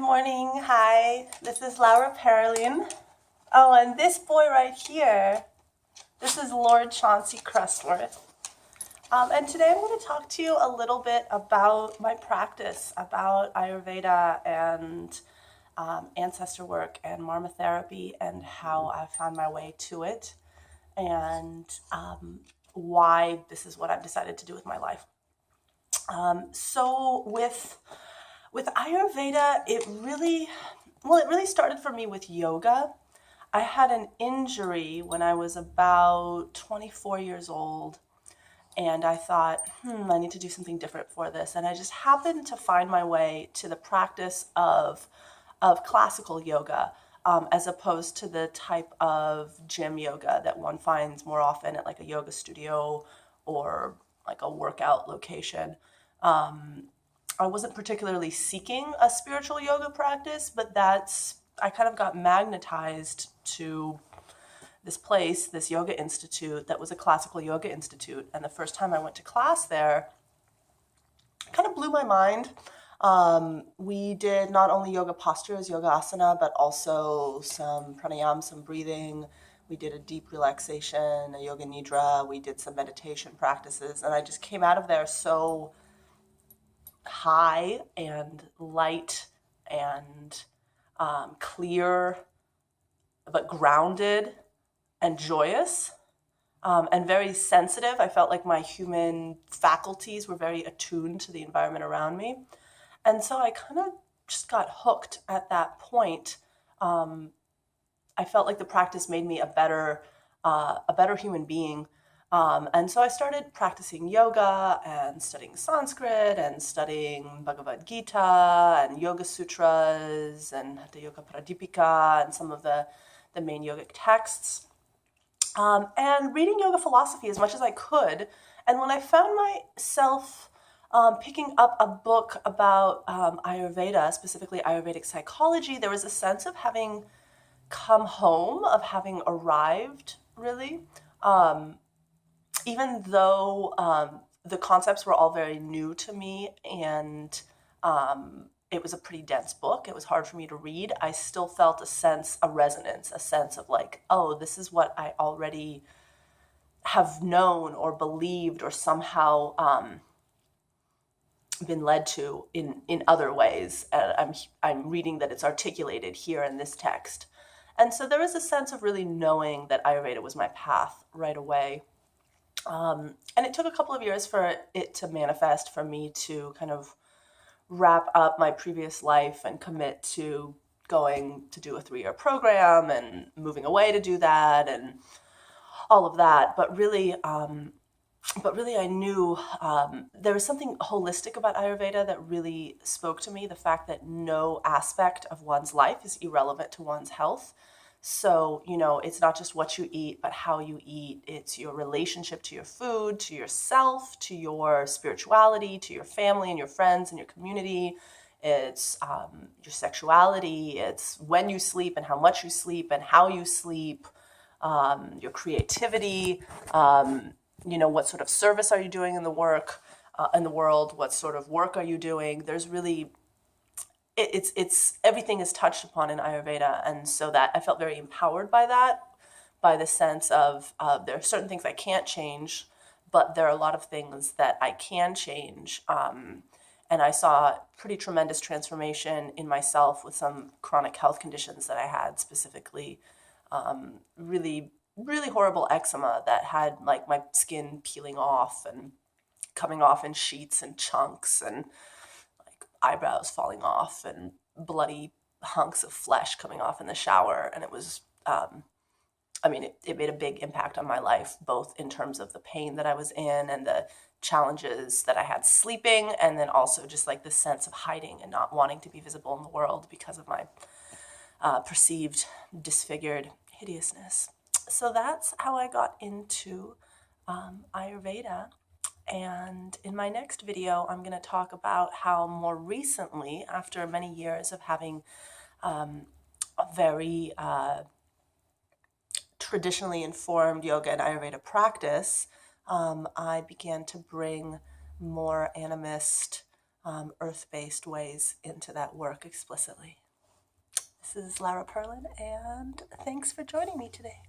morning. Hi, this is Laura Perlin. Oh, and this boy right here, this is Lord Chauncey Crestworth. And today I'm going to talk to you a little bit about my practice, about Ayurveda and ancestor work and marma therapy and how I found my way to it and why this is what I've decided to do with my life. So with Ayurveda, it really started for me with yoga. I had an injury when I was about 24 years old, and I thought, I need to do something different for this. And I just happened to find my way to the practice of classical yoga, as opposed to the type of gym yoga that one finds more often at like a yoga studio or like a workout location. I wasn't particularly seeking a spiritual yoga practice, but I kind of got magnetized to this place, this yoga institute that was a classical yoga institute. And the first time I went to class there, it kind of blew my mind. We did not only yoga postures, yoga asana, but also some pranayama, some breathing. We did a deep relaxation, a yoga nidra. We did some meditation practices. And I just came out of there so high and light and clear, but grounded and joyous, and very sensitive. I felt like my human faculties were very attuned to the environment around me. And so I kind of just got hooked at that point. I felt like the practice made me a better human being. And so I started practicing yoga and studying Sanskrit and studying Bhagavad Gita and Yoga Sutras and the Yoga Pradipika and some of the main yogic texts, and reading yoga philosophy as much as I could. And when I found myself picking up a book about Ayurveda, specifically Ayurvedic psychology, there was a sense of having come home, of having arrived, really. Even though the concepts were all very new to me and it was a pretty dense book, it was hard for me to read, I still felt a resonance, a sense of like, oh, this is what I already have known or believed or somehow been led to in other ways. I'm reading that it's articulated here in this text. And so there was a sense of really knowing that Ayurveda was my path right away. And it took a couple of years for it to manifest, for me to kind of wrap up my previous life and commit to going to do a 3-year program and moving away to do that and all of that. But really I knew there was something holistic about Ayurveda that really spoke to me, the fact that no aspect of one's life is irrelevant to one's health. So, it's not just what you eat, but how you eat. It's your relationship to your food, to yourself, to your spirituality, to your family and your friends and your community. It's your sexuality. It's when you sleep and how much you sleep and how you sleep, your creativity, what sort of service are you doing in the world? What sort of work are you doing? There's really it's everything is touched upon in Ayurveda, and so that I felt very empowered by that, by the sense of there are certain things I can't change, but there are a lot of things that I can change. And I saw pretty tremendous transformation in myself with some chronic health conditions that I had, specifically really, really horrible eczema that had like my skin peeling off and coming off in sheets and chunks, and eyebrows falling off and bloody hunks of flesh coming off in the shower. And it was, it made a big impact on my life, both in terms of the pain that I was in and the challenges that I had sleeping, and then also just like the sense of hiding and not wanting to be visible in the world because of my perceived disfigured hideousness. So that's how I got into Ayurveda. And in my next video, I'm going to talk about how more recently, after many years of having a very traditionally informed yoga and Ayurveda practice, I began to bring more animist earth-based ways into that work explicitly. This is Lara Perlin, and thanks for joining me today.